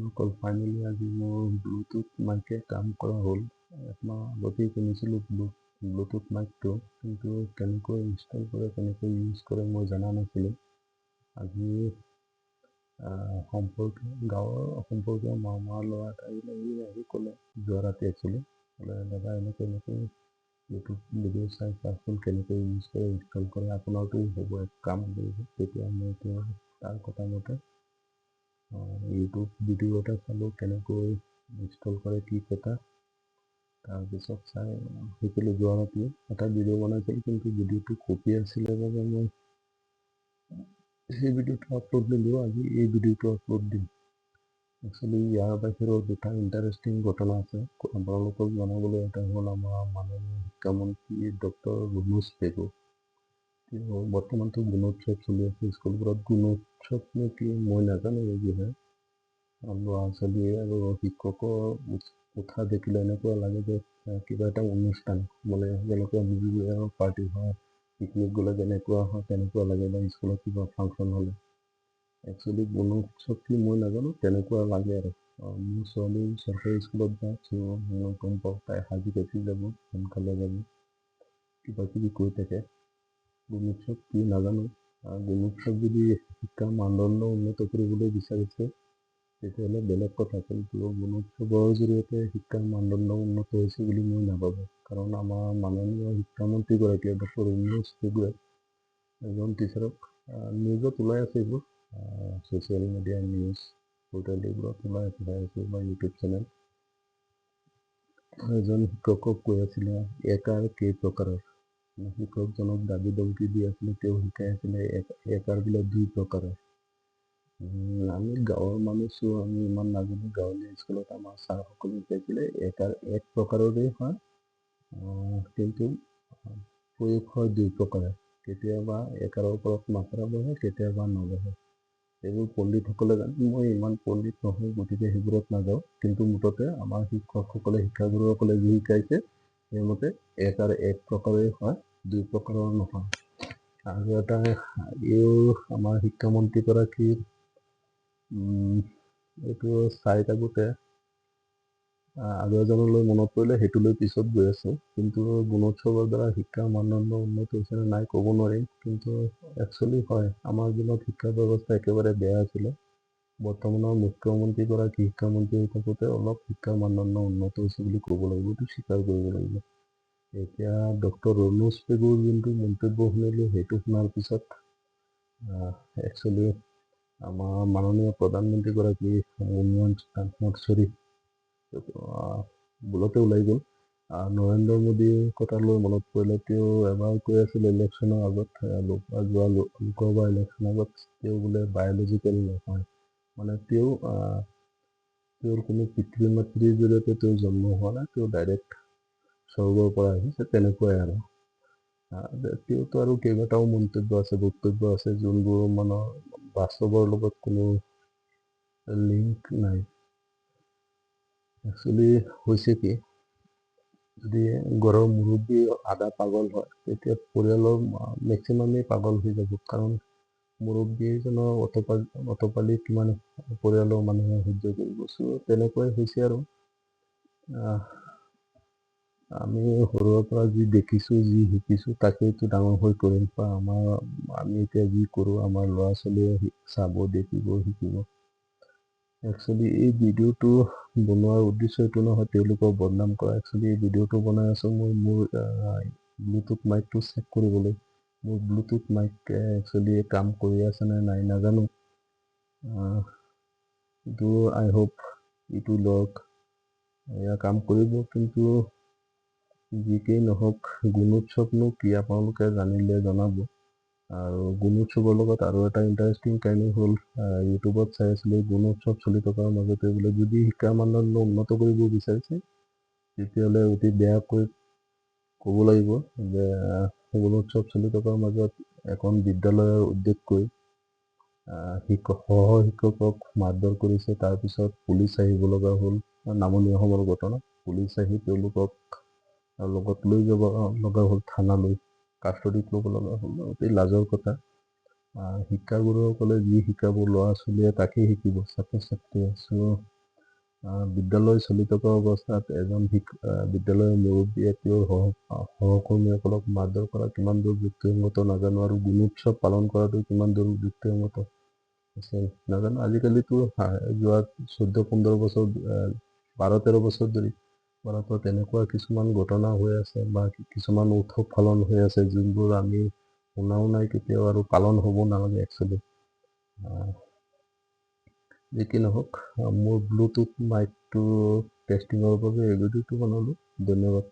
বন্ধুসকল, ফাইনেলি আজি মোৰ ব্লুটুথ মাইকে কাম কৰা হ'ল। একমাহ আগতেই কিনিছিলোঁ ব্লুটুথ মাইকটো, কিন্তু কেনেকৈ ইনষ্টল কৰে, কেনেকৈ ইউজ কৰে মই জনা নাছিলোঁ। আজি গাঁৱৰ সম্পৰ্কীয় মামাৰ ল'ৰা এটা আহি ক'লে, যোৱা ৰাতি একচুৱেলি ক'লে, দাদা এনেকৈ ইউটিউব ভিডিঅ' চাই চাওকচোন কেনেকৈ ইউজ কৰে, ইনষ্টল কৰে, আপোনাৰতো হ'ব এক কাম কৰিব। তেতিয়া মই তাৰ কথা মতে ইউটিউব ভিডিঅ' এটা চালোঁ, কেনেকৈ ইনষ্টল কৰে, কি কথা। তাৰপিছত চাই শিকিলোঁ। যোৱা ৰাতি এটা ভিডিঅ' বনাইছিলোঁ, কিন্তু ভিডিঅ'টো কপি আছিলে বাবে মই সেই ভিডিঅ'টো আপলোড দিলোঁ। আজি এই ভিডিঅ'টো আপলোড দিম। একচুৱেলি ইয়াৰ বাহিৰেও দুটা ইণ্টাৰেষ্টিং ঘটনা আছে আপোনালোকক জনাবলৈ। এটা হ'ল আমাৰ মাননীয় শিক্ষামন্ত্ৰী ডক্টৰ ৰণোজ পেগু। বৰ্তমানতো গুণোৎসৱ চলি আছে স্কুলবোৰত। গুণোৎসৱনো কি মই নাজানো। এই বিষয়ে ল'ৰা ছোৱালী আৰু শিক্ষকৰ উৎসাহ দেখিলে এনেকুৱা লাগে যে কিবা এটা অনুষ্ঠান, মানে যেনেকুৱা বিহু পাৰ্টি হয়, পিকনিক গ'লে যেনেকুৱা হয় তেনেকুৱা লাগে, বা স্কুলত কিবা ফাংচন হ'লে। একচুৱেলি গুণোৎসৱ কি মই নাজানো, তেনেকুৱা লাগে আৰু। মোৰ ছোৱালী চৰকাৰী স্কুলত যায়, মই গম পাওঁ তাই সাজি কাচি যাব, সোনকালে যাব, কিবা কিবি কৈ থাকে। গুণোৎসৱ কি নাজানো। গুণোৎসৱ যদি শিক্ষাৰ মানদণ্ড উন্নত কৰিবলৈ বিচাৰিছে তেতিয়াহ'লে বেলেগ কথা, কিন্তু গুণোৎসৱৰ জৰিয়তে শিক্ষাৰ মানদণ্ড উন্নত হৈছে বুলি মই নাভাবোঁ। কাৰণ আমাৰ মাননীয় শিক্ষামন্ত্ৰীগৰাকীয়ে ডক্টৰ ৰণোজ পেগুৱে এজন টিচাৰক নিউজত ওলাই আছে, এইবোৰ ছ'চিয়েল মিডিয়া নিউজ পৰ্টেল এইবোৰত ওলাই আছে, বা ইউটিউব চেনেল। এজন শিক্ষকক কৈ আছিলে একাৰ কেই প্ৰকাৰৰ। শিক্ষকজনক দাবী ধমকি দি আছিলে, তেওঁ শিকাই আছিলে একাৰ বোলে 2 প্ৰকাৰৰ। আমি গাঁৱৰ মানুহ, আমি ইমান নাজানো। গাঁৱলীয়া স্কুলত আমাৰ ছাৰসকলে শিকাইছিলে একাৰ 1 প্ৰকাৰৰেই হয়, কিন্তু প্ৰয়োগ হয় 2 প্ৰকাৰে। কেতিয়াবা একাৰৰ ওপৰত মাত্ৰা বহে, কেতিয়াবা নবহে। এইবোৰ পণ্ডিতসকলে জানে, মই ইমান পণ্ডিত নহয়, গতিকে সেইবোৰত নাযাওঁ। কিন্তু মুঠতে আমাৰ শিক্ষকসকলে, শিক্ষাগুৰুসকলে যি শিকাইছে সেইমতে একাৰ 1 প্ৰকাৰেই হয়, 2 প্ৰকাৰৰ নহয়। আৰু এটা আমাৰ শিক্ষামন্ত্ৰীগৰাকীৰ এইটো চাই থাকোঁতে আৰু এজনলৈ মনত পৰিলে, সেইটোলৈ পিছত গৈ আছোঁ। কিন্তু গুণোৎসৱৰ দ্বাৰা শিক্ষাৰ মানদণ্ড উন্নত হৈছে নে নাই ক'ব নোৱাৰিম, কিন্তু একচুৱেলি হয়, আমাৰ দিনত শিক্ষা ব্যৱস্থা একেবাৰে বেয়া আছিলে। বৰ্তমানৰ মুখ্যমন্ত্ৰীগৰাকী শিক্ষামন্ত্ৰী হৈ থাকোঁতে অলপ শিক্ষাৰ মানদণ্ড উন্নত হৈছে বুলি ক'ব লাগিব, এইটো স্বীকাৰ কৰিব লাগিব। এতিয়া ডক্টৰ ৰণোজ পেগুৰ যোনটো মন্তব্য শুনিলোঁ, সেইটো শুনাৰ পিছত একচুৱেলি আমাৰ মাননীয় প্ৰধানমন্ত্ৰীগৰাকী ভুলতে ওলাই গ'ল। নৰেন্দ্ৰ মোদীৰ কথা লৈ মনত পৰিলে, তেওঁ এবাৰ কৈ আছিল ইলেকশ্যনৰ আগত, যোৱা লোকসভা ইলেকশ্যনৰ আগত, তেওঁ বোলে বায়'লজিকেল নহয়, মানে তেওঁৰ কোনো পিতৃ মাতৃৰ জৰিয়তে তেওঁ জন্ম হোৱা নাই, তেওঁ ডাইৰেক্ট স্বৰ্গৰ পৰা আহিছে, তেনেকুৱাই আৰু। তেওঁতো আৰু কেইবাটাও মন্তব্য আছে, বক্তব্য আছে, যোনবোৰ বাস্তৱৰ লগত কোনো লিংক নাই। একচুৱেলি হৈছে কি, যদি ঘৰৰ মুৰব্বী আধা পাগল হয়, তেতিয়া পৰিয়ালৰ মেক্সিমামেই পাগল হৈ যাব। কাৰণ মুৰব্বীজনৰ অতপালি কিমান পৰিয়ালৰ মানুহে সহ্য কৰিব। তেনেকুৱাই হৈছে আৰু। আমি সৰুৰে পৰা যি দেখিছোঁ, যি শিকিছোঁ, তাকেইতো ডাঙৰ হৈ কৰিম। আমি এতিয়া যি কৰোঁ, আমাৰ ল'ৰা ছোৱালীয়ে চাব, দেখিব, শিকিব। একচুৱেলি এই ভিডিঅ'টো বনোৱাৰ উদ্দেশ্য এইটো নহয় তেওঁলোকক বদনাম কৰা। একচুৱেলি এই ভিডিঅ'টো বনাই আছোঁ মই মোৰ ব্লুটুথ মাইকটো চেক কৰিবলৈ। মোৰ ব্লুটুথ মাইক একচুৱেলি কাম কৰি আছে নে নাই নাজানো, কিন্তু আই হোপ ইটো লওক, এয়া কাম কৰিব। কিন্তু যিকেই নহওক, গুণোৎসৱনো কি আপোনালোকে জানিলে জনাব। আৰু গুণোৎসৱৰ লগত আৰু এটা ইণ্টাৰেষ্টিং কাহিনী হ'ল, ইউটিউবত চাই আছিলোঁ, গুণোৎসৱ চলি থকাৰ মাজতে বোলে যদি শিক্ষাৰ মানদণ্ড উন্নত কৰিব বিচাৰিছে, তেতিয়াহ'লে অতি বেয়াকৈ ক'ব লাগিব যে গুণোৎসৱ চলি থকাৰ মাজত এখন বিদ্যালয়ৰ উদ্যোগ কৰি শিক্ষকক মাৰধৰ কৰিছে। তাৰপিছত পুলিচ আহিব লগা হ'ল, নামনি অসমৰ ঘটনা। পুলিচ আহি তেওঁলোকক লগত লৈ যাব লগা হ'ল থানালৈ, কাষ্টডিত ল'ব লগা হ'ল। অতি লাজৰ কথা। শিক্ষাগুৰুসকলে যি শিকাব ল'ৰা ছোৱালীয়ে তাকেই শিকিব, ছাত্ৰ ছাত্ৰীয়ে। বিদ্যালয় চলি থকা অৱস্থাত এজন বিদ্যালয়ৰ মুৰব্বীয়ে তেওঁৰ সহকৰ্মীসকলক মাৰধৰ কৰা কিমান দূৰ যুক্তিসংগত নাজানো, আৰু গুণোৎসৱ পালন কৰাটো কিমান দূৰ যুক্তিসংগত আছে নাজানো। আজিকালিতো যোৱা 14-15 বছৰ 12-13 বছৰ ধৰি ভাৰতত তেনেকুৱা কিছুমান ঘটনা হৈ আছে বা কিছুমান উৎসৱ পালন হৈ আছে যোনবোৰ আমি শুনাও নাই কেতিয়াও, আৰু পালন হ'ব নালাগে একচুৱেলি। যি কি নহওক, মোৰ ব্লুটুথ মাইকটো টেষ্টিঙৰ বাবে এই ভিডিঅ'টো বনালোঁ। ধন্যবাদ।